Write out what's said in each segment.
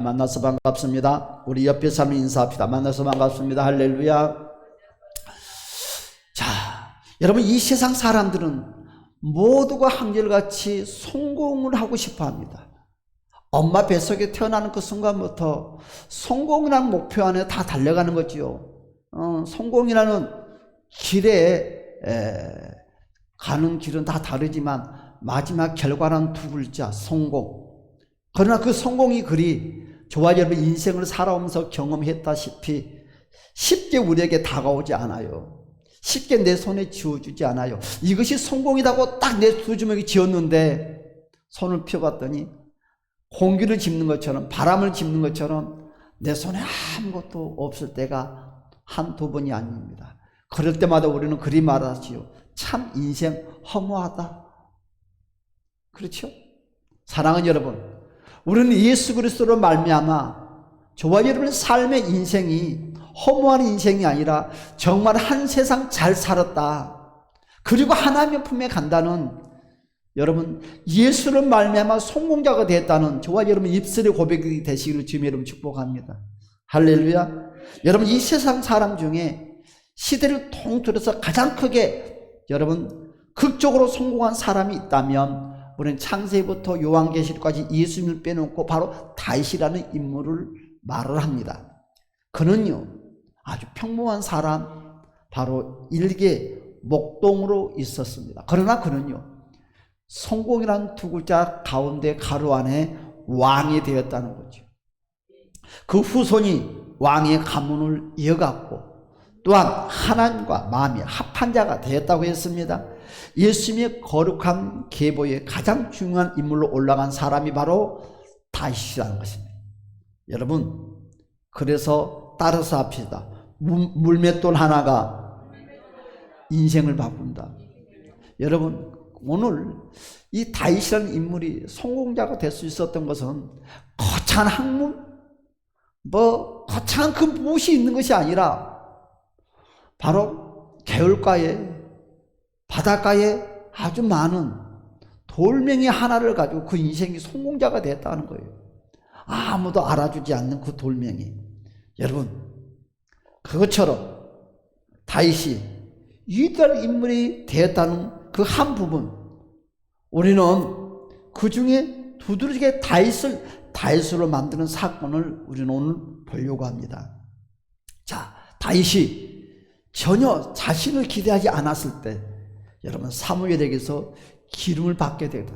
만나서 반갑습니다. 우리 옆에 사람 인사합시다. 만나서 반갑습니다. 할렐루야. 자, 여러분, 이 세상 사람들은 모두가 한결같이 성공을 하고 싶어 합니다. 엄마 뱃속에 태어나는 그 순간부터 성공이라는 목표 안에 다 달려가는 거지요. 성공이라는 길에 가는 길은 다 다르지만 마지막 결과는 두 글자, 성공. 그러나 그 성공이 그리 저와 여러분 인생을 살아오면서 경험했다시피 쉽게 우리에게 다가오지 않아요. 쉽게 내 손에 쥐어주지 않아요. 이것이 성공이라고 딱 내 두 주먹이 쥐었는데 손을 펴봤더니 공기를 짚는 것처럼, 바람을 짚는 것처럼 내 손에 아무것도 없을 때가 한두 번이 아닙니다. 그럴 때마다 우리는 그리 말하지요. 참 인생 허무하다. 그렇죠? 사랑하는 여러분, 우리는 예수 그리스도로 말미암아 저와 여러분의 삶의 인생이 허무한 인생이 아니라 정말 한 세상 잘 살았다, 그리고 하나님의 품에 간다는, 여러분 예수를 말미암아 성공자가 되었다는 저와 여러분 입술의 고백이 되시기를 주님 여러분 축복합니다. 할렐루야. 여러분, 이 세상 사람 중에 시대를 통틀어서 가장 크게 여러분 극적으로 성공한 사람이 있다면 우리는 창세기부터 요한계시록까지 예수님을 빼놓고 바로 다윗이라는 인물을 말을 합니다. 그는요 아주 평범한 사람, 바로 일개 목동으로 있었습니다. 그러나 그는요 성공이라는 두 글자 가운데 가로 안에 왕이 되었다는 거죠. 그 후손이 왕의 가문을 이어갔고 또한 하나님과 마음이 합한 자가 되었다고 했습니다. 예수님의 거룩한 계보에 가장 중요한 인물로 올라간 사람이 바로 다윗이라는 것입니다. 여러분, 그래서 따라서 합시다. 물맷돌 하나가 인생을 바꾼다. 여러분, 오늘 이 다윗이라는 인물이 성공자가 될 수 있었던 것은 거창한 학문, 거창한 그 무엇이 있는 것이 아니라 바로 개울가에, 바닷가에 아주 많은 돌멩이 하나를 가지고 그 인생이 성공자가 됐다는 거예요. 아무도 알아주지 않는 그 돌멩이. 여러분, 그것처럼 다윗이 위대한 인물이 되었다는 그 한 부분, 우리는 그 중에 두드러지게 다윗으로 만드는 사건을 우리는 오늘 보려고 합니다. 자, 다윗이 전혀 자신을 기대하지 않았을 때 여러분 사무엘에게서 기름을 받게 되다.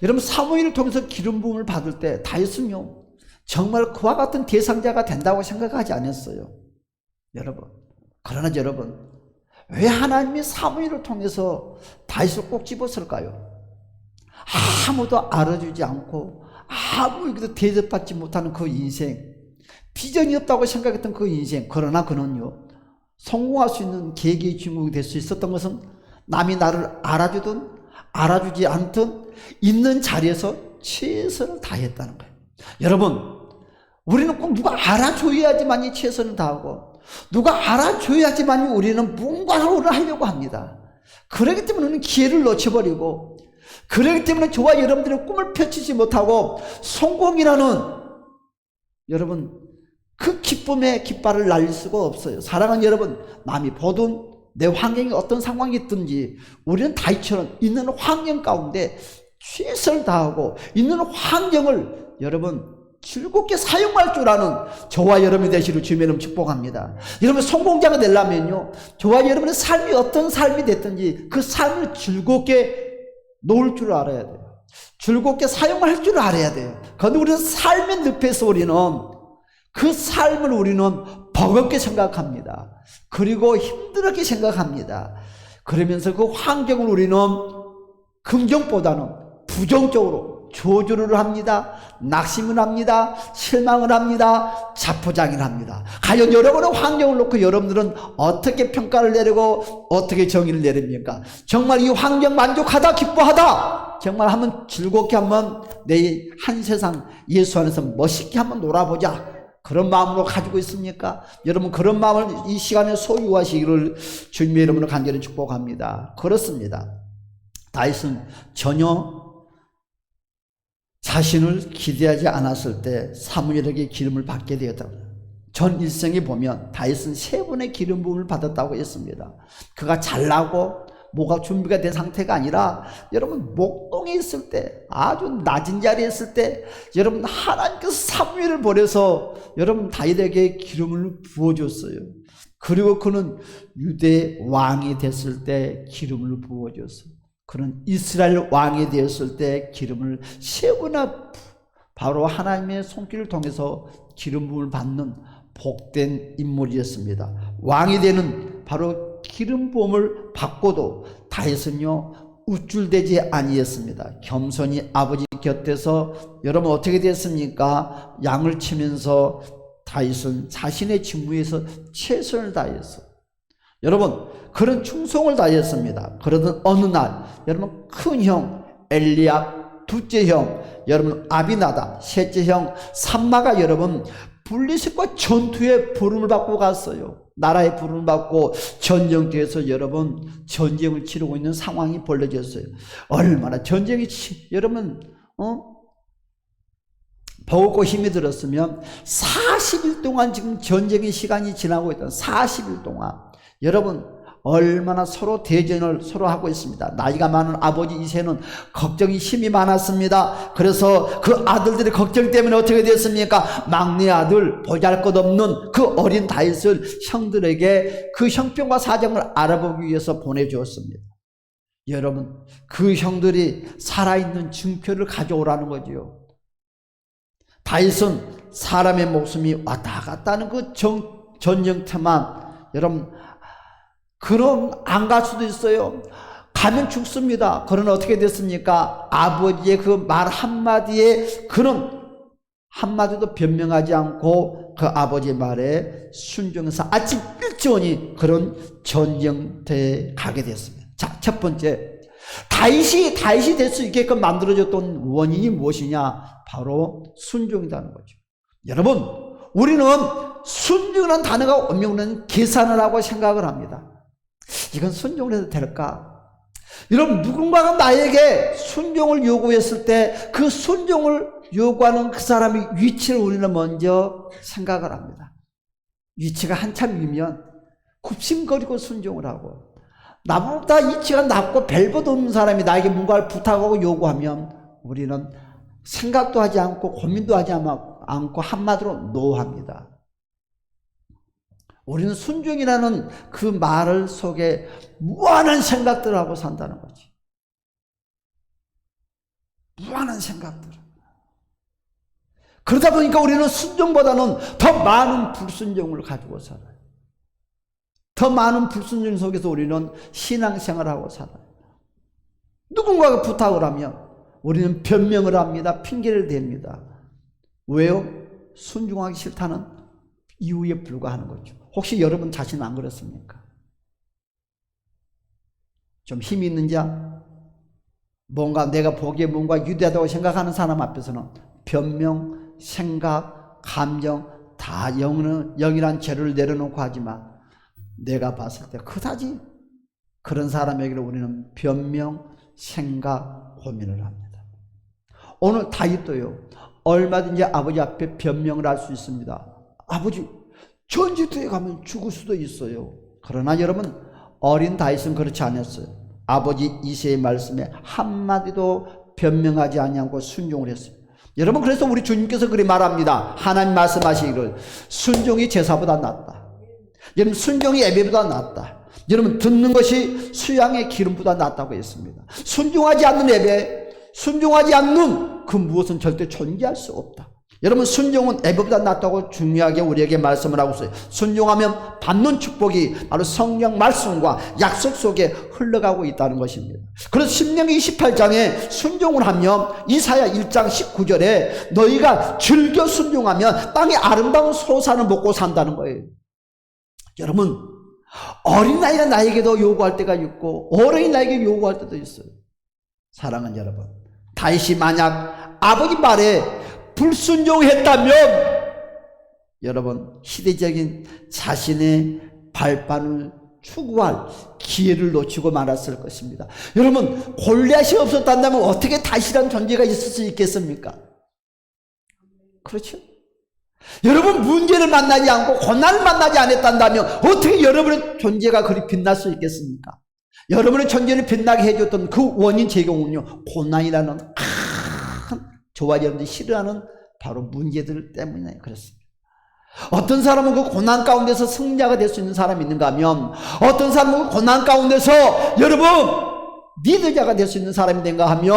여러분, 사무엘을 통해서 기름 부음을 받을 때 다윗은요 정말 그와 같은 대상자가 된다고 생각하지 않았어요. 여러분, 그러나 여러분, 왜 하나님이 사무엘을 통해서 다윗을 꼭 집었을까요? 아무도 알아주지 않고 아무에게도 대접받지 못하는 그 인생, 비전이 없다고 생각했던 그 인생. 그러나 그는요 성공할 수 있는 계기의 주인공이 될 수 있었던 것은 남이 나를 알아주든 알아주지 않든 있는 자리에서 최선을 다했다는 거예요. 여러분, 우리는 꼭 누가 알아줘야지만이 최선을 다하고 누가 알아줘야지만이 우리는 뭔가를 하려고 합니다. 그렇기 때문에 우리는 기회를 놓쳐버리고, 그렇기 때문에 저와 여러분들의 꿈을 펼치지 못하고 성공이라는 여러분 그 기쁨의 깃발을 날릴 수가 없어요. 사랑하는 여러분, 남이 보든 내 환경이 어떤 상황이 있든지 우리는 다윗처럼 있는 환경 가운데 최선을 다하고 있는 환경을 여러분 즐겁게 사용할 줄 아는 저와 여러분이 되시기를 주님의 축복합니다. 여러분, 성공자가 되려면요 저와 여러분의 삶이 어떤 삶이 됐든지 그 삶을 즐겁게 놓을 줄 알아야 돼요. 즐겁게 사용할 줄 알아야 돼요. 그런데 우리는 삶의 늪에서 우리는 그 삶을 우리는 버겁게 생각합니다. 그리고 힘들게 생각합니다. 그러면서 그 환경을 우리는 긍정보다는 부정적으로 조절을 합니다. 낙심을 합니다. 실망을 합니다. 자포자기를 합니다. 과연 여러분의 환경을 놓고 여러분들은 어떻게 평가를 내리고 어떻게 정의를 내립니까? 정말 이 환경 만족하다, 기뻐하다, 정말 한번 즐겁게 한번 내 한 세상 예수 안에서 멋있게 한번 놀아보자, 그런 마음으로 가지고 있습니까? 여러분, 그런 마음을 이 시간에 소유하시기를 주님의 이름으로 간절히 축복합니다. 그렇습니다. 다윗은 전혀 자신을 기대하지 않았을 때 사무엘에게 기름을 받게 되었다고. 전 일생에 보면 다윗은 3번의 기름 부음을 받았다고 했습니다. 그가 잘나고 뭐가 준비가 된 상태가 아니라 여러분 목동에 있을 때, 아주 낮은 자리에 있을 때 여러분 하나님께서 사무엘을 보내서 여러분 다윗에게 기름을 부어줬어요. 그리고 그는 유대 왕이 됐을 때 기름을 부어줬어요. 그는 이스라엘 왕이 되었을 때 기름을 3번이나 바로 하나님의 손길을 통해서 기름 부음을 받는 복된 인물이었습니다. 왕이 되는 바로 기름 부음을 받고도 다윗은요 우쭐대지 아니했습니다. 겸손히 아버지 곁에서 여러분 어떻게 됐습니까? 양을 치면서 다윗은 자신의 직무에서 최선을 다했어. 여러분 그런 충성을 다했습니다. 그러던 어느 날 여러분 큰 형 엘리압, 둘째 형 여러분 아비나답, 셋째 형 삼마가 여러분 블레셋과 전투에 부름을 받고 갔어요. 나라의 부름을 받고 전쟁터에서 여러분 전쟁을 치르고 있는 상황이 벌어졌어요. 얼마나 전쟁이 여러분 버겁고 힘이 들었으면 40일 동안 지금 전쟁의 시간이 지나고 있던 40일 동안 여러분 얼마나 서로 대전을 서로 하고 있습니다. 나이가 많은 아버지 이새는 걱정이 힘이 많았습니다. 그래서 그 아들들의 걱정 때문에 어떻게 됐습니까? 막내 아들 보잘것없는 그 어린 다윗을 형들에게 그 형편과 사정을 알아보기 위해서 보내주었습니다. 여러분 그 형들이 살아있는 증표를 가져오라는 거지요. 다윗은 사람의 목숨이 왔다 갔다 하는 그 전쟁터만 여러분 그럼 안 갈 수도 있어요. 가면 죽습니다. 그러나 어떻게 됐습니까? 아버지의 그 말 한마디에 그는 한마디도 변명하지 않고 그 아버지의 말에 순종해서 아침 일찍오니 그런 전쟁터에 가게 됐습니다. 자, 첫 번째 다윗이 될 수 있게끔 만들어졌던 원인이 무엇이냐? 바로 순종이라는 거죠. 여러분 우리는 순종이라는 단어가 오면 계산을 하고 생각을 합니다. 이건 순종을 해도 될까? 여러분 누군가가 나에게 순종을 요구했을 때 그 순종을 요구하는 그 사람의 위치를 우리는 먼저 생각을 합니다. 위치가 한참 위면 굽신거리고 순종을 하고, 나보다 위치가 낮고 별보도 없는 사람이 나에게 뭔가를 부탁하고 요구하면 우리는 생각도 하지 않고 고민도 하지 않고 한마디로 노합니다. 우리는 순종이라는 그 말을 속에 무한한 생각들을 하고 산다는 거지. 무한한 생각들. 그러다 보니까 우리는 순종보다는 더 많은 불순종을 가지고 살아요. 더 많은 불순종 속에서 우리는 신앙생활을 하고 살아요. 누군가가 부탁을 하면 우리는 변명을 합니다. 핑계를 댑니다. 왜요? 순종하기 싫다는 이유에 불과하는 거죠. 혹시 여러분 자신 안 그렇습니까? 좀 힘이 있는 자, 뭔가 내가 보기에 뭔가 유대하다고 생각하는 사람 앞에서는 변명, 생각, 감정 다 영이란 재료를 내려놓고 하지만 내가 봤을 때 그다지 그런 사람에게는 우리는 변명, 생각, 고민을 합니다. 오늘 다윗도요 얼마든지 아버지 앞에 변명을 할 수 있습니다. 아버지 전쟁터에 가면 죽을 수도 있어요. 그러나 여러분 어린 다윗은 그렇지 않았어요. 아버지 이새의 말씀에 한마디도 변명하지 아니하고 순종을 했어요. 여러분 그래서 우리 주님께서 그렇게 말합니다. 하나님 말씀하시기를 순종이 제사보다 낫다. 여러분 순종이 예배보다 낫다. 여러분 듣는 것이 수양의 기름보다 낫다고 했습니다. 순종하지 않는 예배, 순종하지 않는 그 무엇은 절대 존재할 수 없다. 여러분 순종은 예배보다 낫다고 중요하게 우리에게 말씀을 하고 있어요. 순종하면 받는 축복이 바로 성령 말씀과 약속 속에 흘러가고 있다는 것입니다. 그래서 신명기 28장에 순종을 하면 이사야 1장 19절에 너희가 즐겨 순종하면 땅의 아름다운 소산을 먹고 산다는 거예요. 여러분 어린아이가 나에게도 요구할 때가 있고 어른이 나에게 요구할 때도 있어요. 사랑하는 여러분, 다윗이 만약 아버지 말에 불순종했다면 여러분 시대적인 자신의 발판을 추구할 기회를 놓치고 말았을 것입니다. 여러분 골리앗이 없었다면 어떻게 다윗이라는 존재가 있을 수 있겠습니까? 그렇죠? 여러분 문제를 만나지 않고 고난을 만나지 않았단다면 어떻게 여러분의 존재가 그리 빛날 수 있겠습니까? 여러분의 존재를 빛나게 해줬던 그 원인 제공은요, 고난이라는 큰 저와 여러분들이 싫어하는 바로 문제들 때문에 그렇습니다. 어떤 사람은 그 고난 가운데서 승자가 될 수 있는 사람이 있는가 하면, 어떤 사람은 그 고난 가운데서 여러분 리더자가 될 수 있는 사람이 된가 하면,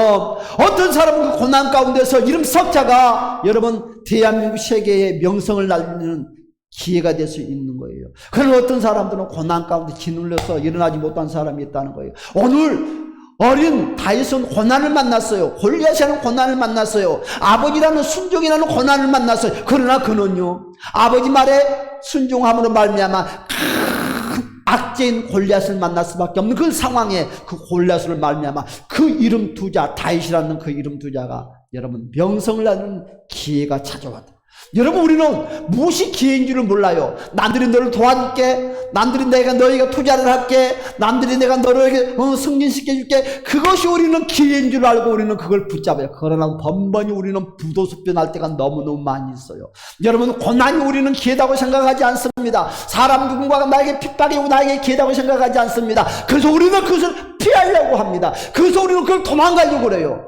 어떤 사람은 그 고난 가운데서 이름 석자가 여러분 대한민국 세계의 명성을 날리는 기회가 될 수 있는 거예요. 그런 어떤 사람들은 고난 가운데 짓눌려서 일어나지 못한 사람이 있다는 거예요. 오늘 어린 다윗은 고난을 만났어요. 골리앗이라는 고난을 만났어요. 아버지라는 순종이라는 고난을 만났어요. 그러나 그는요, 아버지 말에 순종함으로 말미암아 큰 악재인 골리앗을 만날 수밖에 없는 그 상황에 그 골리앗을 말미암아 그 이름 두 자, 다윗이라는 그 이름 두 자가 여러분 명성을 낳는 기회가 찾아왔다. 여러분 우리는 무엇이 기회인 줄을 몰라요. 남들이 너를 도와줄게, 남들이 내가 너희가 투자를 할게, 남들이 내가 너를 승진시켜줄게, 그것이 우리는 기회인 줄 알고 우리는 그걸 붙잡아요. 그러나 번번이 우리는 부도수표 날 때가 너무너무 많이 있어요. 여러분 고난이 우리는 기회다고 생각하지 않습니다. 사람 누군가가 나에게 핍박이 오고 나에게 기회다고 생각하지 않습니다. 그래서 우리는 그것을 피하려고 합니다. 그래서 우리는 그걸 도망가려고 그래요.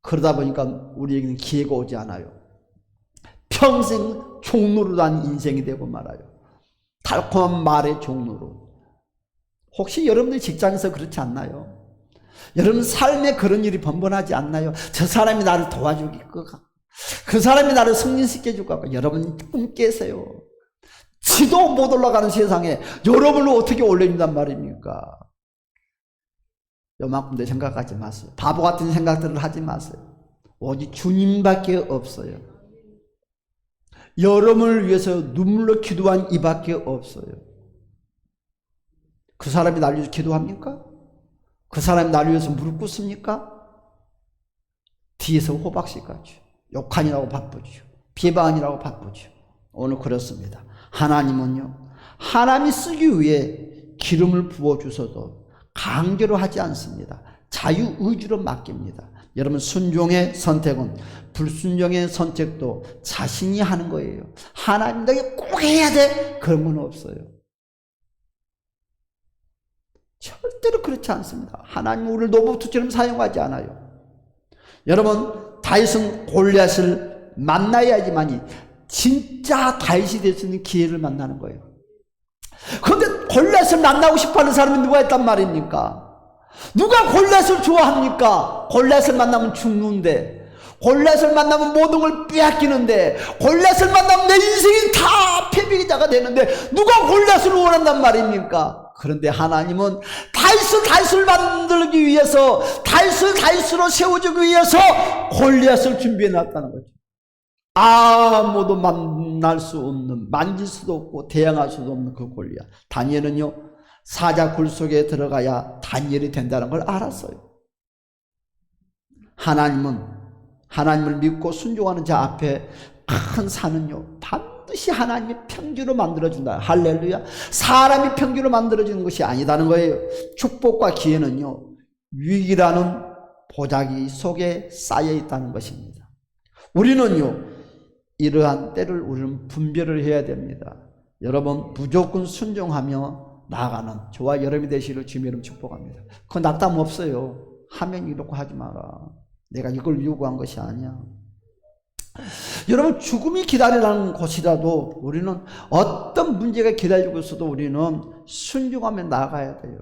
그러다 보니까 우리에게는 기회가 오지 않아요. 평생 종로로 단 인생이 되고 말아요. 달콤한 말의 종로로. 혹시 여러분들 직장에서 그렇지 않나요? 여러분 삶에 그런 일이 번번하지 않나요? 저 사람이 나를 도와주겠고, 그 사람이 나를 승진시켜줄 것 같고. 여러분 꿈 깨세요. 지도 못 올라가는 세상에 여러분을 어떻게 올려준단 말입니까? 요만큼도 생각하지 마세요. 바보 같은 생각들을 하지 마세요. 오직 주님밖에 없어요. 여러분을 위해서 눈물로 기도한 이밖에 없어요. 그 사람이 나를 위해서 기도합니까? 그 사람이 나를 위해서 무릎 꿇습니까? 뒤에서 호박씨 같죠. 욕하니라고 바쁘죠. 비방하니라고 바쁘죠. 오늘 그렇습니다. 하나님은요, 하나님이 쓰기 위해 기름을 부어주셔도 강제로 하지 않습니다. 자유의지로 맡깁니다. 여러분 순종의 선택은 불순종의 선택도 자신이 하는 거예요. 하나님 너희 꼭 해야 돼, 그런 건 없어요. 절대로 그렇지 않습니다. 하나님 우리를 노부투처럼 사용하지 않아요. 여러분 다윗은 골리앗을 만나야지만이 진짜 다윗이 될 수 있는 기회를 만나는 거예요. 그런데 골리앗을 만나고 싶어하는 사람이 누가 있단 말입니까? 누가 골리앗을 좋아합니까? 골리앗을 만나면 죽는데, 골리앗을 만나면 모든 걸 빼앗기는데, 골리앗을 만나면 내 인생이 다 패배자가 되는데 누가 골리앗을 원한단 말입니까? 그런데 하나님은 다윗을 만들기 위해서, 다윗으로 세워주기 위해서 골리앗을 준비해 놨다는 거죠. 아무도 만날 수 없는, 만질 수도 없고 대항할 수도 없는 그 골리앗. 다니엘은요, 사자 굴 속에 들어가야 다니엘이 된다는 걸 알았어요. 하나님을 믿고 순종하는 자 앞에 큰 산은요, 반드시 하나님이 평지로 만들어준다. 할렐루야. 사람이 평지로 만들어주는 것이 아니다는 거예요. 축복과 기회는요, 위기라는 보자기 속에 쌓여 있다는 것입니다. 우리는요, 이러한 때를 우리는 분별을 해야 됩니다. 여러분 무조건 순종하며 나아가는 저와 여러분이 되시기를 주님의 이름 축복합니다. 그건 낙담 없어요. 하면 이렇게 하지 마라. 내가 이걸 요구한 것이 아니야. 여러분 죽음이 기다리라는 곳이라도 우리는 어떤 문제가 기다리고 있어도 우리는 순종하며 나아가야 돼요.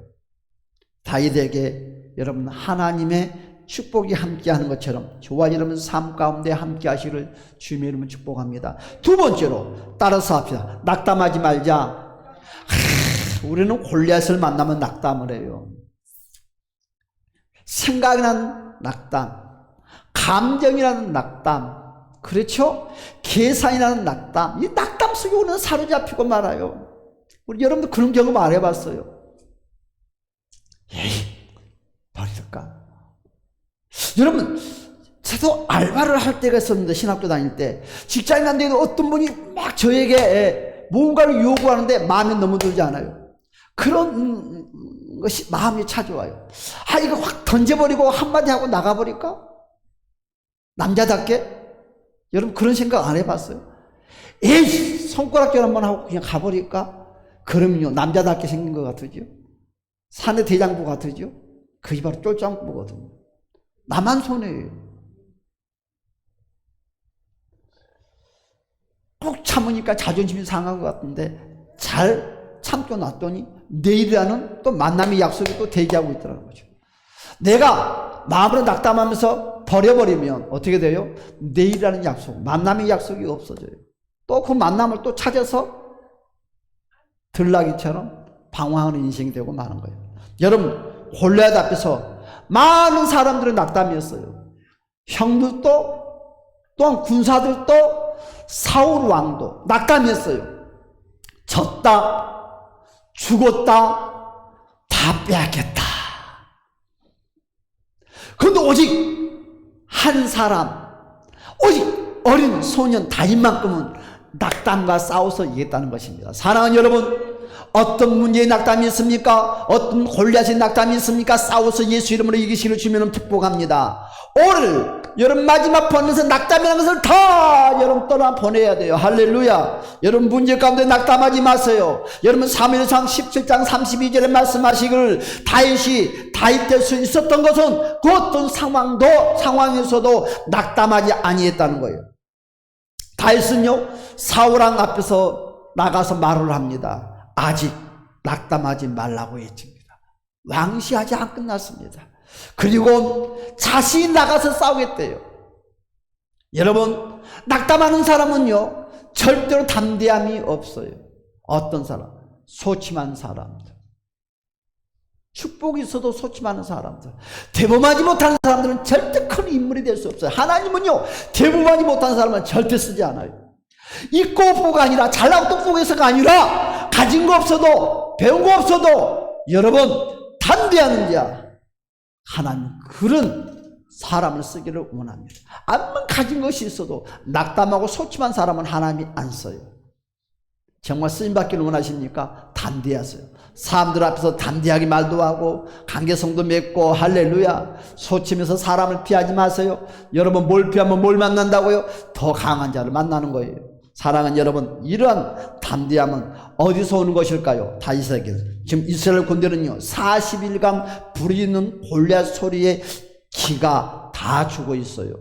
다윗에게 여러분 하나님의 축복이 함께하는 것처럼 저와 여러분 삶 가운데 함께하시기를 주님의 이름으로 축복합니다. 두 번째로 따라서 합시다. 낙담하지 말자. 우리는 골리앗을 만나면 낙담을 해요. 생각이 나는 낙담, 감정이라는 낙담, 그렇죠? 계산이라는 낙담, 이 낙담 속에 우리는 사로잡히고 말아요. 우리 여러분들 그런 경험 안 해봤어요? 에이, 버릴까? 여러분, 저도 알바를 할 때가 있었는데, 신학교 다닐 때 직장인 한데도 어떤 분이 막 저에게 뭔가를 요구하는데 마음에 너무 들지 않아요. 그런 것이 마음이 찾아와요. 이거 확 던져버리고 한마디 하고 나가버릴까? 남자답게? 여러분 그런 생각 안 해봤어요? 에이, 손가락질 한번 하고 그냥 가버릴까? 그러면요, 남자답게 생긴 것 같으죠? 사내 대장부 같으죠? 그게 바로 쫄짱부거든요. 나만 손해예요. 꼭 참으니까 자존심이 상한 것 같은데 잘 참고 놨더니 내일이라는 또 만남의 약속이 또 대기하고 있더라는 거죠. 내가 마음으로 낙담하면서 버려버리면 어떻게 돼요? 내일이라는 약속, 만남의 약속이 없어져요. 또 그 만남을 또 찾아서 들나귀처럼 방황하는 인생이 되고 마는 거예요. 여러분, 골리앗 앞에서 많은 사람들은 낙담이었어요. 형들도 또한 군사들도 사울 왕도 낙담이었어요. 졌다, 죽었다, 다 빼앗겼다. 그런데 오직 한 사람, 오직 어린 소년 다윗만큼은 낙담과 싸워서 이겼다는 것입니다. 사랑하는 여러분, 어떤 문제의 낙담이 있습니까? 어떤 골리앗의 낙담이 있습니까? 싸워서 예수 이름으로 이기시기를 주면 축복합니다. 오늘 여러분 마지막 번에서 낙담이라는 것을 다 여러분 떠나 보내야 돼요. 할렐루야. 여러분 문제 가운데 낙담하지 마세요. 여러분 사무엘상 17장 32절에 말씀하시기를 다윗 될 수 있었던 것은 그 어떤 상황에서도 낙담하지 아니했다는 거예요. 다윗은요 사울왕 앞에서 나가서 말을 합니다. 아직 낙담하지 말라고 했습니다. 왕시 아직 안 끝났습니다. 그리고 자신이 나가서 싸우겠대요. 여러분 낙담하는 사람은요 절대로 담대함이 없어요. 어떤 사람? 소침한 사람들, 축복이 있어도 소침하는 사람들, 대범하지 못하는 사람들은 절대 큰 인물이 될 수 없어요. 하나님은요 대범하지 못하는 사람은 절대 쓰지 않아요. 있고 없고가 아니라 잘나고 똑똑해서가 아니라 가진 거 없어도 배운 거 없어도 여러분 담대하는 자, 하나님 그런 사람을 쓰기를 원합니다. 암만 가진 것이 있어도 낙담하고 소침한 사람은 하나님이 안 써요. 정말 쓰임받기를 원하십니까? 담대하세요. 사람들 앞에서 담대하게 말도 하고 관계성도 맺고 할렐루야. 소침해서 사람을 피하지 마세요. 여러분 뭘 피하면 뭘 만난다고요? 더 강한 자를 만나는 거예요. 사랑하는 여러분, 이러한 담대함은 어디서 오는 것일까요? 다윗에게 지금 이스라엘 군대는요 40일간 부르짖는 골리앗 소리에 기가 다 죽어 있어요.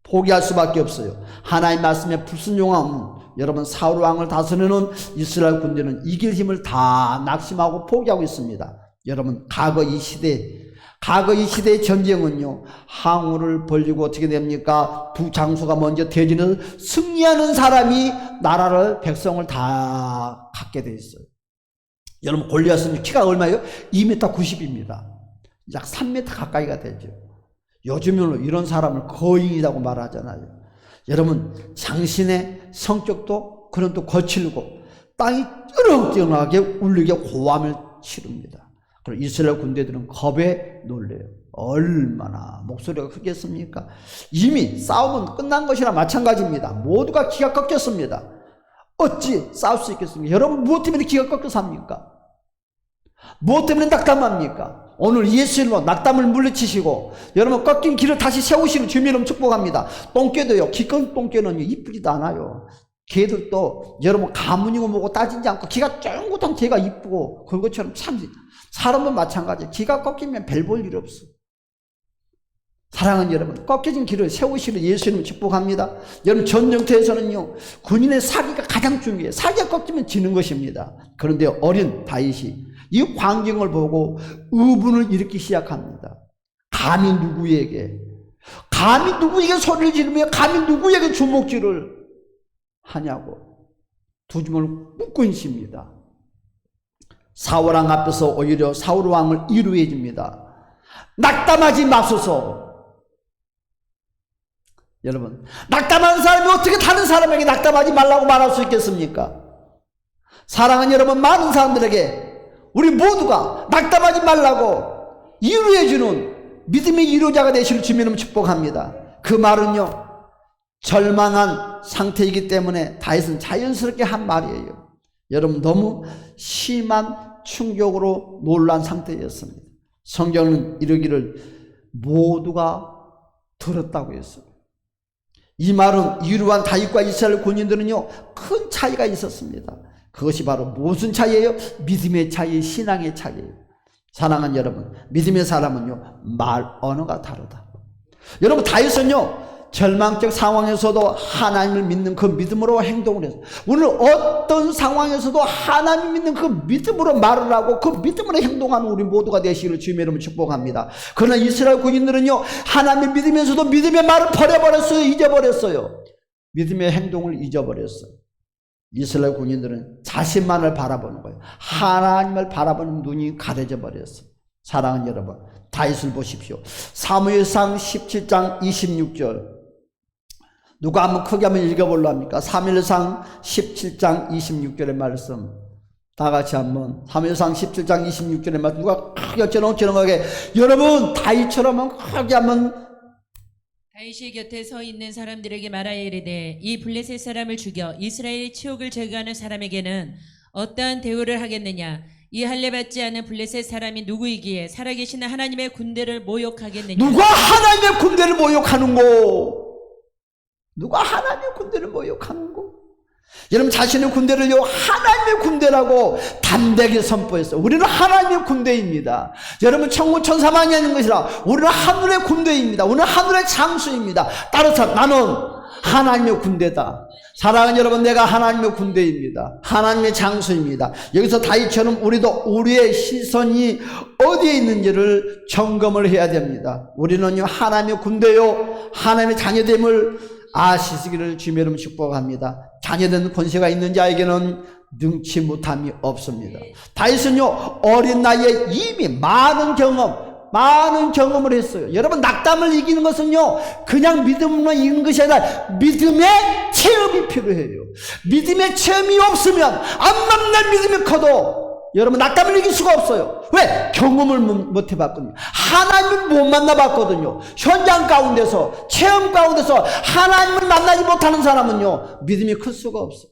포기할 수밖에 없어요. 하나님 말씀에 불순종함은 여러분 사울 왕을 다스리는 이스라엘 군대는 이길 힘을 다 낙심하고 포기하고 있습니다. 여러분 과거 이 시대의 전쟁은요 항우를 벌리고 어떻게 됩니까? 두 장수가 먼저 대진을 승리하는 사람이 나라를 백성을 다 갖게 돼 있어요. 여러분 골리앗은 키가 얼마예요? 2m 90입니다. 약 3m 가까이가 되죠. 요즘은 이런 사람을 거인이라고 말하잖아요. 여러분 장신의 성격도 그런 또 거칠고 땅이 쩌렁쩌렁하게 울리게 고함을 치릅니다. 그리고 이스라엘 군대들은 겁에 놀래요. 얼마나 목소리가 크겠습니까? 이미 싸움은 끝난 것이나 마찬가지입니다. 모두가 기가 꺾였습니다. 어찌 싸울 수 있겠습니까? 여러분 무엇 때문에 기가 꺾여서 합니까? 무엇 때문에 낙담합니까? 오늘 예수 이름으로 낙담을 물리치시고 여러분 꺾인 길을 다시 세우시는 주님을 축복합니다. 똥개도요 키 큰 똥개는 이쁘지도 않아요. 개들도 여러분 가문이고 뭐고 따지지 않고 기가 쫑긋한 개가 이쁘고 그것처럼 참 사람도 마찬가지예요. 기가 꺾이면 별 볼 일 없어. 사랑하는 여러분, 꺾여진 길을 세우시는 예수 이름으로 축복합니다. 여러분 전쟁터에서는요 군인의 사기가 가장 중요해요. 사기가 꺾이면 지는 것입니다. 그런데 어린 다윗이 이 광경을 보고 의분을 일으키기 시작합니다. 감히 누구에게 소리를 지르며 감히 누구에게 주먹질을 하냐고 두 주먹을 꾹 있습니다. 사울왕 앞에서 오히려 사울왕을 이루해 줍니다. 낙담하지 마소서. 여러분 낙담하는 사람이 어떻게 다른 사람에게 낙담하지 말라고 말할 수 있겠습니까? 사랑하는 여러분, 많은 사람들에게 우리 모두가 낙담하지 말라고 이루해주는 믿음의 이루자가 되시를 주님으로 축복합니다. 그 말은요 절망한 상태이기 때문에 다윗은 자연스럽게 한 말이에요. 여러분 너무 심한 충격으로 놀란 상태였습니다. 성경은 이르기를 모두가 들었다고 했어요. 이 말은 이루한 다윗과 이스라엘 군인들은요, 큰 차이가 있었습니다. 그것이 바로 무슨 차이예요? 믿음의 차이, 신앙의 차이예요. 사랑하는 여러분, 믿음의 사람은요, 말 언어가 다르다. 여러분, 다윗은요, 절망적 상황에서도 하나님을 믿는 그 믿음으로 행동을 했어요. 오늘 어떤 상황에서도 하나님 믿는 그 믿음으로 말을 하고 그 믿음으로 행동하는 우리 모두가 되시기를 주님의 이름으로 축복합니다. 그러나 이스라엘 군인들은요, 하나님을 믿으면서도 믿음의 말을 버려버렸어요. 잊어버렸어요. 믿음의 행동을 잊어버렸어요. 이스라엘 군인들은 자신만을 바라보는 거예요. 하나님을 바라보는 눈이 가려져 버렸어요. 사랑하는 여러분, 다윗을 보십시오. 사무엘상 17장 26절. 누가 한번 크게 한번 읽어볼라 합니까? 사무엘상 17장 26절의 말씀. 다 같이 한번 사무엘상 17장 26절의 말씀. 누가 크게 어쩌렁어쩌렁하게 여러분 다윗처럼 크게 한번. 다윗이 곁에 서 있는 사람들에게 말하여 이르되 이 블레셋 사람을 죽여 이스라엘의 치욕을 제거하는 사람에게는 어떠한 대우를 하겠느냐? 이 할례 받지 않은 블레셋 사람이 누구이기에 살아계신 하나님의 군대를 모욕하겠느냐? 누가 하나님의 군대를 모욕하는고? 누가 하나님의 군대를 모욕하는고? 여러분 자신의 군대를요 하나님의 군대라고 담대하게 선포했어요. 우리는 하나님의 군대입니다. 여러분 천국 천사만이 아닌 것이라 우리는 하늘의 군대입니다. 우리는 하늘의 장수입니다. 따라서 나는 하나님의 군대다. 사랑하는 여러분, 내가 하나님의 군대입니다. 하나님의 장수입니다. 여기서 다윗처럼 우리도 우리의 시선이 어디에 있는지를 점검을 해야 됩니다. 우리는요 하나님의 군대요 하나님의 자녀됨을 아시기를 주님의 이름으로 축복합니다. 자녀된 권세가 있는 자에게는 능치 못함이 없습니다. 다윗은요 어린 나이에 이미 많은 경험을 했어요. 여러분 낙담을 이기는 것은요 그냥 믿음으로 이기는 것이 아니라 믿음의 체험이 필요해요. 믿음의 체험이 없으면 암만 믿음이 커도 여러분 낙담을 이길 수가 없어요. 왜? 경험을 못 해봤거든요. 하나님을 못 만나봤거든요. 현장 가운데서 체험 가운데서 하나님을 만나지 못하는 사람은요 믿음이 클 수가 없어요.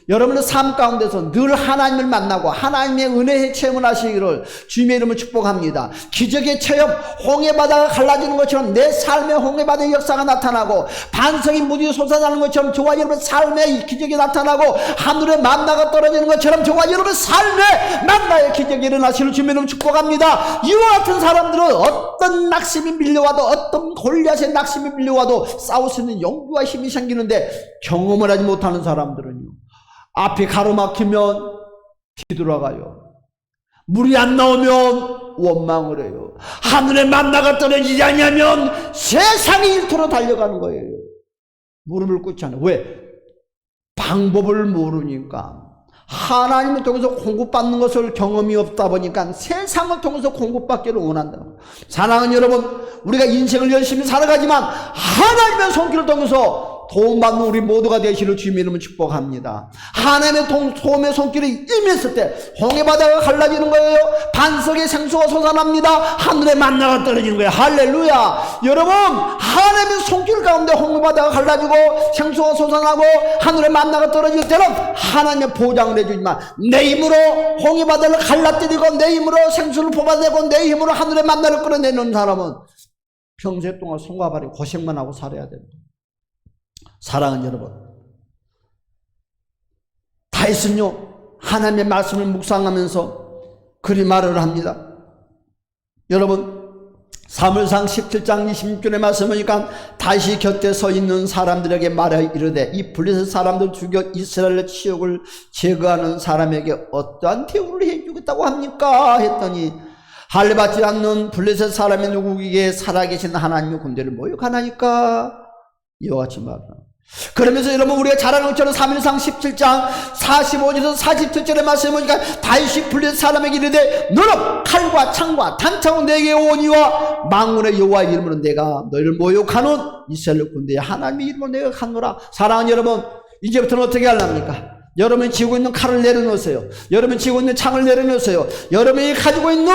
여러분의 삶 가운데서 늘 하나님을 만나고 하나님의 은혜의 체험을 하시기를 주님의 이름을 축복합니다. 기적의 체험, 홍해바다가 갈라지는 것처럼 내 삶의 홍해바다의 역사가 나타나고 반석이 무디 솟아나는 것처럼 저와 여러분 삶의 기적이 나타나고 하늘의 만나가 떨어지는 것처럼 저와 여러분 삶의 만나의 기적이 일어나시기를 주님의 이름을 축복합니다. 이와 같은 사람들은 어떤 낙심이 밀려와도 어떤 골리앗의 낙심이 밀려와도 싸울 수 있는 용기와 힘이 생기는데 경험을 하지 못하는 사람들은요 앞이 가로막히면 뒤돌아가요. 물이 안 나오면 원망을 해요. 하늘의 만나가 떨어지지 않냐면 세상이 일터로 달려가는 거예요. 무릎을 꿇지 않아요. 왜? 방법을 모르니까. 하나님을 통해서 공급받는 것을 경험이 없다 보니까 세상을 통해서 공급받기를 원한다. 사랑하는 여러분, 우리가 인생을 열심히 살아가지만 하나님의 손길을 통해서 도움받는 우리 모두가 되시기를 주님의 이름으로 축복합니다. 하나님의 도움의 손길이 임했을 때 홍해바다가 갈라지는 거예요. 반석의 생수가 솟아납니다. 하늘의 만나가 떨어지는 거예요. 할렐루야. 여러분 하나님의 손길 가운데 홍해바다가 갈라지고 생수가 솟아나고 하늘의 만나가 떨어질 때는 하나님의 보장을 해주지만 내 힘으로 홍해바다를 갈라뜨리고 내 힘으로 생수를 뽑아내고 내 힘으로 하늘의 만나를 끌어내는 사람은 평생 동안 손과 발이 고생만 하고 살아야 됩니다. 사랑하는 여러분, 다윗은요 하나님의 말씀을 묵상하면서 그리 말을 합니다. 여러분 사무엘상 17장 26절의 말씀을 보니까 다윗이 곁에 서 있는 사람들에게 말하여 이르되 이 블레셋 사람들 죽여 이스라엘의 치욕을 제거하는 사람에게 어떠한 대우를 해주겠다고 합니까? 했더니 할례 받지 않는 블레셋 사람이 누구에게 살아계신 하나님의 군대를 모욕하나이까? 이와 같이 말합니다. 그러면서 여러분 우리가 잘 아는 것처럼 사무엘상 17장 45절에서 47절의 말씀을 보니까 다윗이 블레셋 사람에게 이르되 너는 칼과 창과 단창을 내게 오니와 만군의 여호와의 이름으로 내가 너희를 모욕하는 이스라엘 군대의 하나님의 이름으로 내가 가노라. 사랑하는 여러분, 이제부터는 어떻게 하랍니까? 여러분이 쥐고 있는 칼을 내려놓으세요. 여러분이 쥐고 있는 창을 내려놓으세요. 여러분이 가지고 있는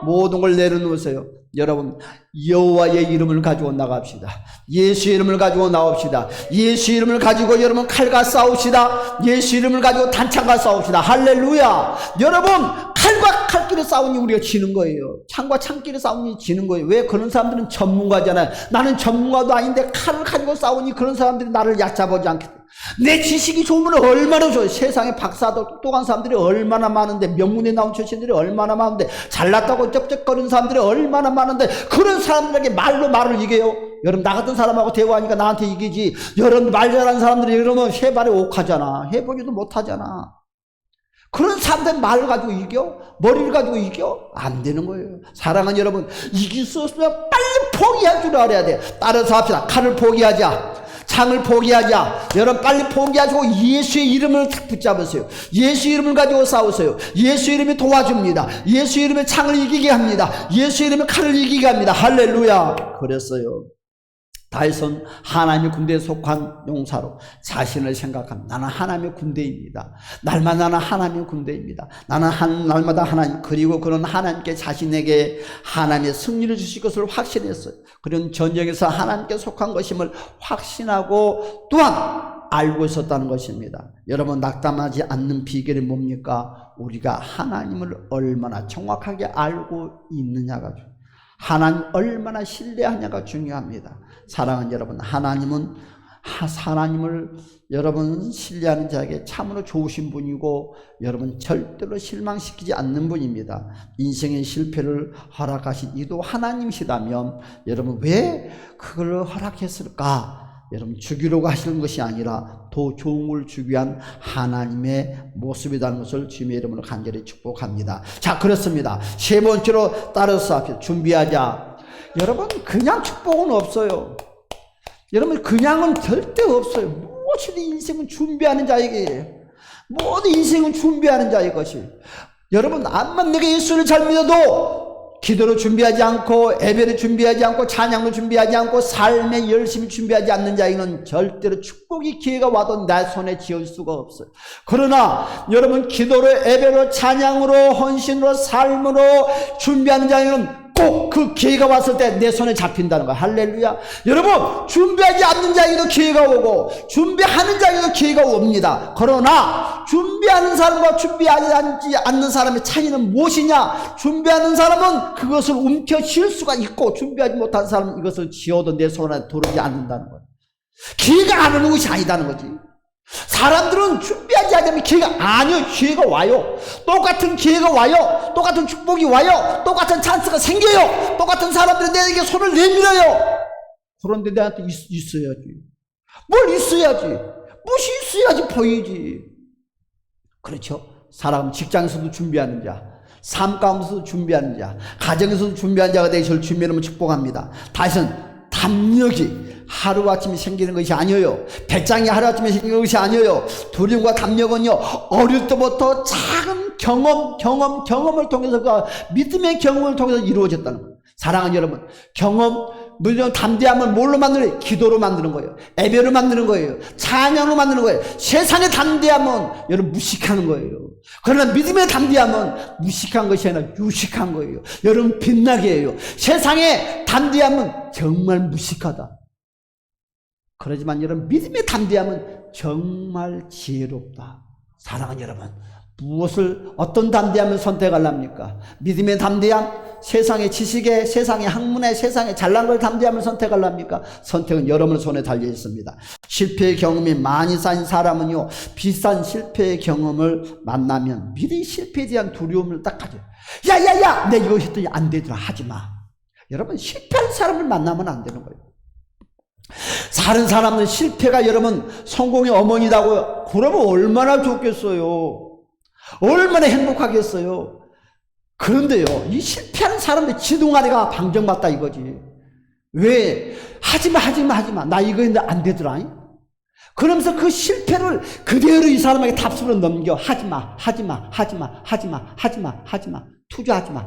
모든 걸 내려놓으세요. 여러분 여호와의 이름을 가지고 나갑시다. 예수 이름을 가지고 나옵시다. 예수 이름을 가지고 여러분 칼과 싸웁시다. 예수 이름을 가지고 단창과 싸웁시다. 할렐루야. 여러분 칼과 칼끼리 싸우니 우리가 지는 거예요. 창과 창끼리 싸우니 지는 거예요. 왜? 그런 사람들은 전문가잖아요. 나는 전문가도 아닌데 칼을 가지고 싸우니 그런 사람들이 나를 얕잡아보지 않겠다. 내 지식이 좋으면 얼마나 좋아요. 세상에 박사도 똑똑한 사람들이 얼마나 많은데, 명문에 나온 출신들이 얼마나 많은데, 잘났다고 쩍쩍거리는 사람들이 얼마나 많은데, 그런 사람들에게 말을 이겨요. 여러분, 나 같은 사람하고 대화하니까 나한테 이기지. 여러분, 말 잘하는 사람들이 이러면 해발에 옥하잖아. 해보지도 못하잖아. 그런 사람들 말을 가지고 이겨? 머리를 가지고 이겨? 안 되는 거예요. 사랑하는 여러분, 이길 수 없으면 빨리 포기할 줄 알아야 돼. 따라서 합시다. 칼을 포기하자. 창을 포기하자. 여러분, 빨리 포기하시고 예수의 이름을 탁 붙잡으세요. 예수 이름을 가지고 싸우세요. 예수 이름이 도와줍니다. 예수 이름의 창을 이기게 합니다. 예수 이름의 칼을 이기게 합니다. 할렐루야. 그랬어요. 다윗은 하나님의 군대에 속한 용사로 자신을 생각합니다. 나는 하나님의 군대입니다. 날마다 나는 하나님의 군대입니다. 나는 날마다 하나님, 그리고 그는 하나님께 자신에게 하나님의 승리를 주실 것을 확신했어요. 그런 전쟁에서 하나님께 속한 것임을 확신하고 또한 알고 있었다는 것입니다. 여러분, 낙담하지 않는 비결이 뭡니까? 우리가 하나님을 얼마나 정확하게 알고 있느냐가 중요합니다. 하나님 얼마나 신뢰하냐가 중요합니다. 사랑하는 여러분, 하나님을 여러분 신뢰하는 자에게 참으로 좋으신 분이고, 여러분 절대로 실망시키지 않는 분입니다. 인생의 실패를 허락하신 이도 하나님이시다면 여러분 왜 그걸 허락했을까? 여러분, 죽이려고 하시는 것이 아니라 더 좋은 걸 주기 위한 하나님의 모습이라는 것을 주님의 이름으로 간절히 축복합니다. 자, 그렇습니다. 세 번째로 따라서 앞에 준비하자. 여러분, 그냥 축복은 없어요. 여러분, 그냥은 절대 없어요. 무엇이든 인생은 준비하는 자에게, 모든 인생은 준비하는 자의 것이. 여러분, 암만 내가 예수를 잘 믿어도 기도를 준비하지 않고, 예배를 준비하지 않고, 찬양을 준비하지 않고, 삶에 열심히 준비하지 않는 자에게는 절대로 축복의 기회가 와도 내 손에 쥐을 수가 없어요. 그러나 여러분, 기도로, 예배로, 찬양으로, 헌신으로, 삶으로 준비하는 자에게는 꼭 그 기회가 왔을 때 내 손에 잡힌다는 거야. 할렐루야. 여러분, 준비하지 않는 자에게도 기회가 오고 준비하는 자에게도 기회가 옵니다. 그러나 준비하는 사람과 준비하지 않는 사람의 차이는 무엇이냐? 준비하는 사람은 그것을 움켜쥘 수가 있고, 준비하지 못한 사람은 이것을 쥐어도 내 손에 들어오지 않는다는 거야. 기회가 안 오는 것이 아니다는 거지. 사람들은 준비하지 않으면 기회가 아니요, 기회가 와요. 똑같은 기회가 와요. 똑같은 축복이 와요. 똑같은 찬스가 생겨요. 똑같은 사람들이 내게 손을 내밀어요. 그런데 내한테 있어야지. 뭘 있어야지. 무엇이 있어야지 보이지. 그렇죠? 사람 직장에서도 준비하는 자, 삶 가운데서도 준비하는 자, 가정에서도 준비하는 자가 되시길 주님의 이름으로 축복합니다. 다시는 담력이 하루아침에 생기는 것이 아니에요. 배짱이 하루아침에 생기는 것이 아니에요. 두려움과 담력은요, 어릴 때부터 작은 경험을 통해서, 그 믿음의 경험을 통해서 이루어졌다는 거예요. 사랑하는 여러분, 물론 담대함을 뭘로 만드는 거예요? 기도로 만드는 거예요. 예배로 만드는 거예요. 찬양으로 만드는 거예요. 세상의 담대함은 여러분 무식하는 거예요. 그러나 믿음의 담대함은 무식한 것이 아니라 유식한 거예요. 여러분 빛나게 해요. 세상의 담대함은 정말 무식하다. 그렇지만 여러분, 믿음의 담대함은 정말 지혜롭다. 사랑하는 여러분, 어떤 담대함을 선택하랍니까? 믿음의 담대함, 세상의 지식에, 세상의 학문에, 세상에 잘난 걸 담대함을 선택하랍니까? 선택은 여러분 손에 달려 있습니다. 실패의 경험이 많이 쌓인 사람은요, 비싼 실패의 경험을 만나면 미리 실패에 대한 두려움을 딱 가져요. 야야야, 내 이거 했더니 안 되더라, 하지마. 여러분, 실패한 사람을 만나면 안 되는 거예요. 다른 사람은 실패가 여러분 성공의 어머니라고 그러면 얼마나 좋겠어요. 얼마나 행복하겠어요. 그런데요, 이 실패하는 사람들 지동아리가 방정맞다 이거지. 왜? 하지마 나 이거 했는데 안 되더라. 그러면서 그 실패를 그대로 이 사람에게 답습으로 넘겨. 하지마 투자하지마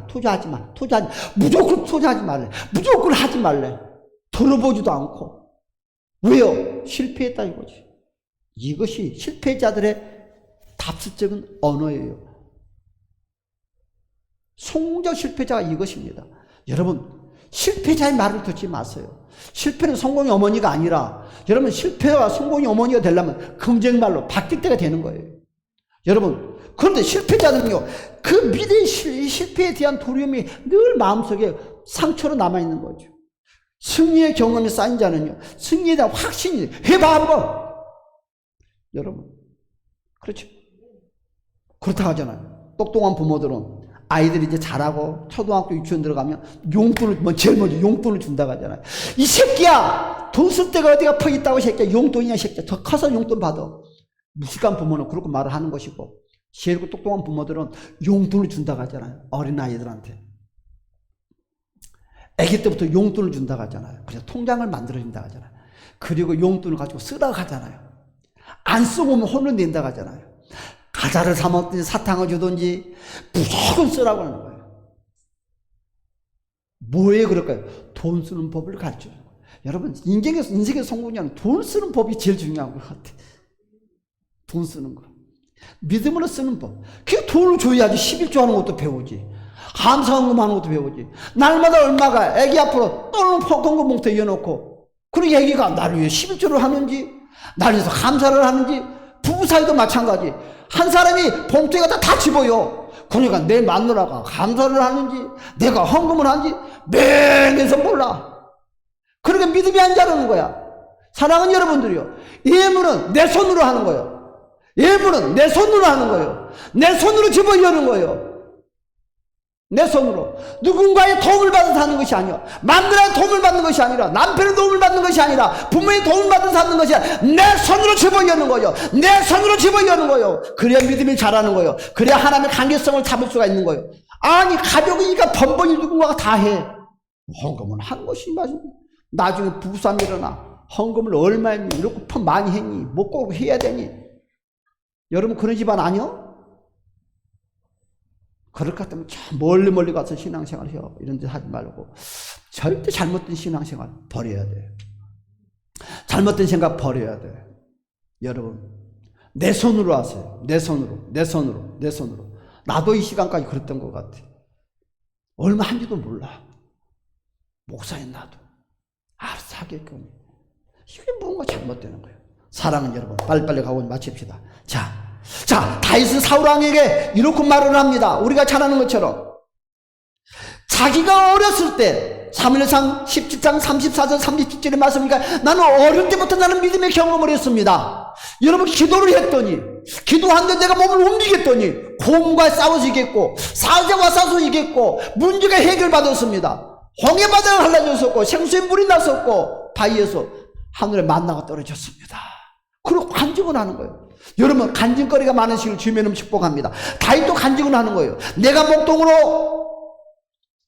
무조건 투자하지 말래. 무조건 하지 말래. 들어보지도 않고. 왜요? 실패했다 이거지. 이것이 실패자들의 답습적인 언어예요. 성공적 실패자가 이것입니다. 여러분, 실패자의 말을 듣지 마세요. 실패는 성공의 어머니가 아니라, 여러분 실패와 성공의 어머니가 되려면 긍정말로 바뀔 때가 되는 거예요. 여러분, 그런데 실패자는요, 그 미래의 실패에 대한 두려움이 늘 마음속에 상처로 남아있는 거죠. 승리의 경험이 쌓인 자는요, 승리에 대한 확신이, 해봐 한번. 여러분, 그렇죠. 그렇다고 하잖아요. 똑똑한 부모들은 아이들이 이제 자라고 초등학교 유치원 들어가면 용돈을, 제일 먼저 용돈을 준다고 하잖아요. 이 새끼야! 돈 쓸 데가 어디가 퍼 있다고 새끼야. 용돈이냐 새끼야. 더 커서 용돈 받아. 무식한 부모는 그렇게 말을 하는 것이고, 제일 똑똑한 부모들은 용돈을 준다고 하잖아요. 어린아이들한테. 아기 때부터 용돈을 준다고 하잖아요. 그래서 통장을 만들어준다고 하잖아요. 그리고 용돈을 가지고 쓰라고 하잖아요. 안 쓰고 오면 혼을 낸다고 하잖아요. 과자를 사 먹든지 사탕을 주든지 무조건 쓰라고 하는 거예요. 뭐에 그럴까요? 돈 쓰는 법을 가르쳐요. 여러분, 인생의 성공이란 돈 쓰는 법이 제일 중요한 것 같아요. 돈 쓰는 거. 믿음으로 쓰는 법. 그 돈을 줘야지 11조 하는 것도 배우지. 감사헌금 하는 것도 배우지. 날마다 얼마가 애기 앞으로 떠는 포통금 봉투에 이어놓고, 그리고 애기가 나를 위해 11조를 하는지, 나를 위해서 감사를 하는지, 부부 사이도 마찬가지. 한 사람이 봉투에 갖다 다 집어요. 그러니까 내 마누라가 감사를 하는지, 내가 헌금을 하는지 맹해서 몰라. 그러니까 믿음이 안 자라는 거야. 사랑하는 여러분들이요, 예물은 내 손으로 하는 거예요. 예물은 내 손으로 하는 거예요. 내 손으로 집어 여는 거예요. 내 손으로. 누군가의 도움을 받아서 하는 것이 아니야. 마누라의 도움을 받는 것이 아니라, 남편의 도움을 받는 것이 아니라, 부모의 도움을 받아서 하는 것이 아니라, 내 손으로 집어 여는 거예요. 내 손으로 집어 여는 거예요. 그래야 믿음이 자라는 거예요. 그래야 하나님의 관계성을 잡을 수가 있는 거예요. 아니, 가족이니까 번번이 누군가가 다 해. 헌금을 한 것이 맞아. 나중에 부부싸움 일어나. 헌금을 얼마 했니? 이렇게 많이 했니? 뭐 꼭 해야 되니? 여러분, 그런 집안 아니요? 그럴 것 같으면 저 멀리 가서 신앙생활 해요. 이런 데 하지 말고. 절대 잘못된 신앙생활 버려야 돼. 잘못된 생각 버려야 돼. 여러분, 내 손으로 하세요. 내 손으로. 나도 이 시간까지 그랬던 것 같아. 얼마 한지도 몰라. 목사인 나도. 알아서 하게끔. 이게 뭔가 잘못되는 거예요. 사랑은 여러분, 빨리빨리 가고 마칩시다. 자, 다윗은 사울왕에게 이렇게 말을 합니다. 우리가 잘 아는 것처럼. 자기가 어렸을 때, 사무엘상 17장 34절 37절의 말씀이니까, 나는 어릴 때부터 나는 믿음의 경험을 했습니다. 여러분, 기도를 했더니, 기도하는데 내가 몸을 움직였더니, 곰과 싸워서 이겼고, 사자와 싸워서 이겼고, 문제가 해결받았습니다. 홍해바다가 갈라졌었고, 생수에 물이 났었고, 바위에서 하늘에 만나가 떨어졌습니다. 그리고 간증을 하는 거예요. 여러분, 간증거리가 많으시길 주님의 이름 축복합니다. 다윗도 간증을 하는 거예요. 내가 목동으로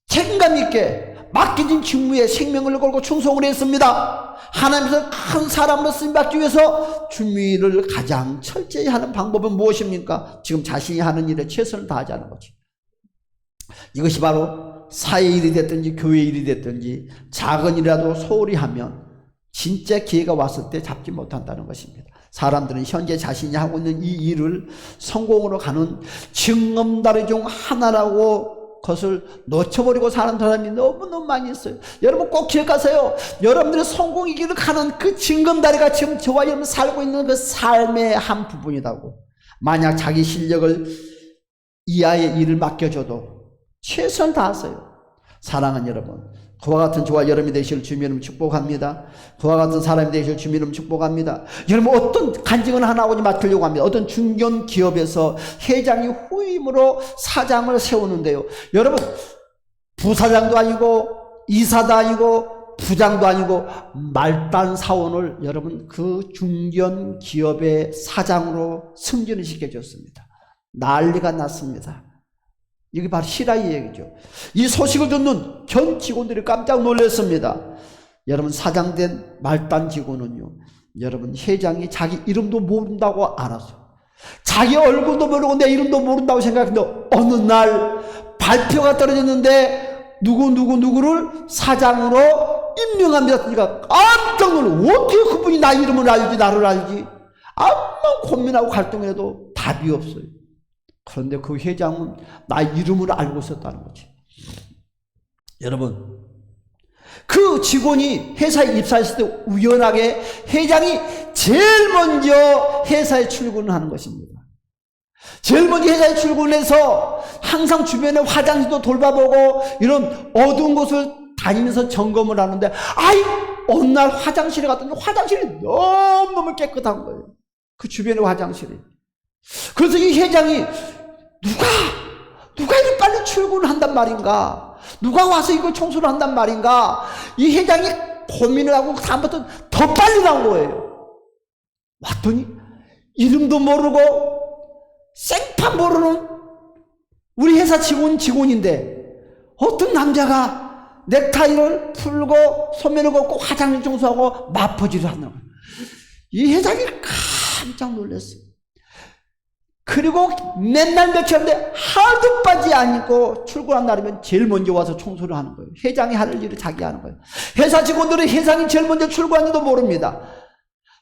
책임감 있게 맡겨진 직무에 생명을 걸고 충성을 했습니다. 하나님께서 큰 사람으로 쓰임받기 위해서 준비를 가장 철저히 하는 방법은 무엇입니까? 지금 자신이 하는 일에 최선을 다하지 않은 거지. 이것이 바로 사회 일이 됐든지 교회 일이 됐든지 작은 일이라도 소홀히 하면 진짜 기회가 왔을 때 잡지 못한다는 것입니다. 사람들은 현재 자신이 하고 있는 이 일을 성공으로 가는 징검다리 중 하나라고 그것을 놓쳐버리고 사는 사람이 너무너무 많이 있어요. 여러분 꼭 기억하세요. 여러분들의 성공의 길을 가는 그 징검다리가 지금 저와 여러분 살고 있는 그 삶의 한 부분이라고. 만약 자기 실력을 이하의 일을 맡겨줘도 최선을 다하세요. 사랑하는 여러분, 그와 같은 저와 여러분이 되실 주님의 이름 축복합니다. 그와 같은 사람이 되실 주님의 이름 축복합니다. 여러분 어떤 간증을 하나 오지 맡으려고 합니다. 어떤 중견 기업에서 회장이 후임으로 사장을 세우는데요. 여러분 부사장도 아니고 이사도 아니고 부장도 아니고 말단 사원을 여러분 그 중견 기업의 사장으로 승진을 시켜줬습니다. 난리가 났습니다. 이게 바로 실화의 얘기죠. 이 소식을 듣는 전 직원들이 깜짝 놀랐습니다. 여러분 사장된 말단 직원은요, 여러분 회장이 자기 이름도 모른다고 알아서, 자기 얼굴도 모르고 내 이름도 모른다고 생각했는데 어느 날 발표가 떨어졌는데 누구를 사장으로 임명합니다. 그러니까 깜짝 놀라. 어떻게 그분이 나 이름을 알지, 나를 알지? 아무만 고민하고 갈등해도 답이 없어요. 그런데 그 회장은 나 이름을 알고 있었다는 거지. 여러분, 그 직원이 회사에 입사했을 때 우연하게 회장이 제일 먼저 회사에 출근을 하는 것입니다. 제일 먼저 회사에 출근해서 항상 주변에 화장실도 돌봐보고 이런 어두운 곳을 다니면서 점검을 하는데, 어느 날 화장실에 갔더니 화장실이 너무너무 깨끗한 거예요. 그 주변의 화장실이. 그래서 이 회장이 누가 이렇게 빨리 출근을 한단 말인가? 누가 와서 이걸 청소를 한단 말인가? 이 회장이 고민을 하고 다음부터 더 빨리 나온 거예요. 왔더니 이름도 모르고 생판 모르는 우리 회사 직원인데 어떤 남자가 넥타이를 풀고 소매를 걷고 화장실 청소하고 마포질을 하는 거예요. 이 회장이 깜짝 놀랐어요. 그리고 맨날 며칠 하는데 하루도 빠지지 않고 출근한 날이면 제일 먼저 와서 청소를 하는 거예요. 회장이 할 일을 자기 하는 거예요. 회사 직원들은 회장이 제일 먼저 출근한 지도 모릅니다.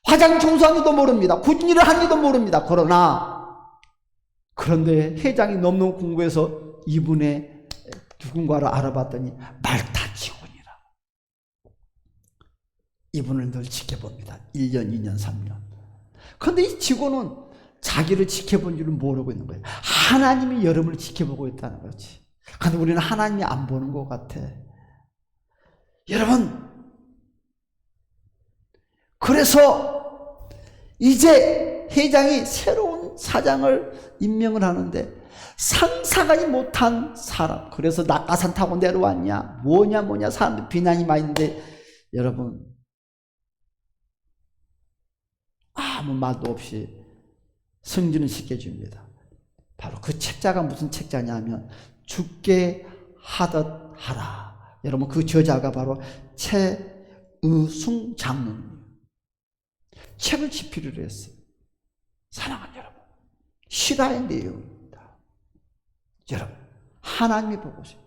화장 청소한 지도 모릅니다. 굳은 일을 한 지도 모릅니다. 그런데 회장이 너무너무 궁금해서 이분의 누군가를 알아봤더니 말타 직원이라고. 이분을 늘 지켜봅니다. 1년, 2년, 3년. 그런데 이 직원은 자기를 지켜본 줄은 모르고 있는 거예요. 하나님이 여러분을 지켜보고 있다는 거지. 그런데 우리는 하나님이 안 보는 것 같아. 여러분, 그래서 이제 회장이 새로운 사장을 임명을 하는데 상상하지 못한 사람, 그래서 낙하산 타고 내려왔냐, 뭐냐 사람들 비난이 많이 있는데, 여러분 아무 말도 없이 승진을 시켜줍니다. 바로 그 책자가 무슨 책자냐면 죽게 하듯 하라. 여러분, 그 저자가 바로 최의숭 장로님. 책을 집필을 했어요. 사랑하는 여러분, 실화의 내용입니다. 여러분, 하나님이 보고 싶어요.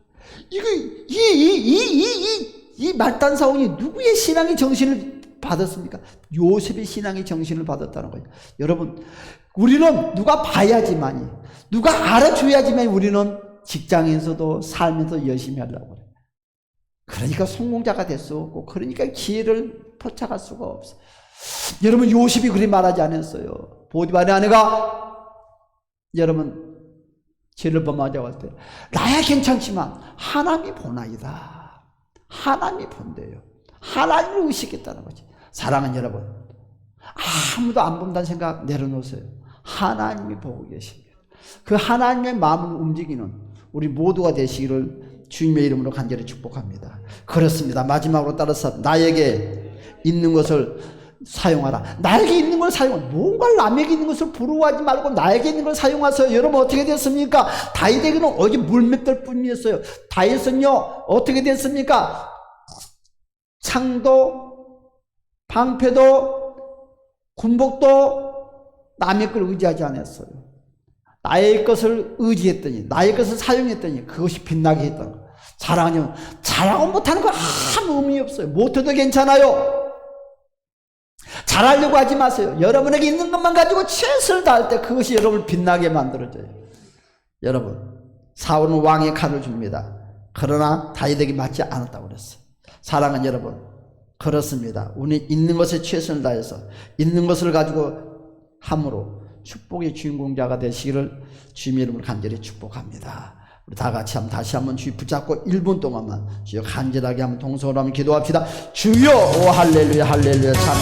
이 말단 사원이 누구의 신앙의 정신을 받았습니까? 요셉의 신앙의 정신을 받았다는 거예요. 여러분, 우리는 누가 봐야지만이, 누가 알아줘야지만 우리는 직장에서도 살면서 열심히 하려고 그래요. 그러니까 성공자가 될 수 없고, 그러니까 기회를 포착할 수가 없어요. 여러분, 요셉이 그리 말하지 않았어요. 보디발의 아내가 여러분 죄를 범하자고 할 때, 나야 괜찮지만 하나님이 보나이다. 하나님이 본대요. 하나님을 의식했다는 거지. 사랑하는 여러분, 아무도 안 본다는 생각 내려놓으세요. 하나님이 보고 계십니다. 그 하나님의 마음을 움직이는 우리 모두가 되시기를 주님의 이름으로 간절히 축복합니다. 그렇습니다. 마지막으로 따라서 나에게 있는 것을 사용하라. 나에게 있는 걸 사용하라. 뭔가 남에게 있는 것을 부러워하지 말고 나에게 있는 걸 사용하세요. 여러분, 어떻게 됐습니까? 다윗에게는 어제 물맷돌 뿐이었어요. 다윗은요 어떻게 됐습니까? 창도, 방패도, 군복도 남의 걸 의지하지 않았어요. 나의 것을 의지했더니, 나의 것을 사용했더니 그것이 빛나게 했다는 거예요. 자랑하면 잘하고 못하는 거 아무 의미 없어요. 못해도 괜찮아요. 잘하려고 하지 마세요. 여러분에게 있는 것만 가지고 최선을 다할 때 그것이 여러분을 빛나게 만들어져요. 여러분, 사울은 왕의 칼을 줍니다. 그러나 다윗에게 맞지 않았다고 그랬어요. 사랑하는 여러분, 그렇습니다. 우리 있는 것에 최선을 다해서 있는 것을 가지고 함으로 축복의 주인공자가 되시기를 주님의 이름으로 간절히 축복합니다. 우리 다 같이 다시 한번 주여 붙잡고 1분 동안만 주여 간절하게 한번 동성으로 한번 기도합시다. 주여, 오 할렐루야, 할렐루야. 참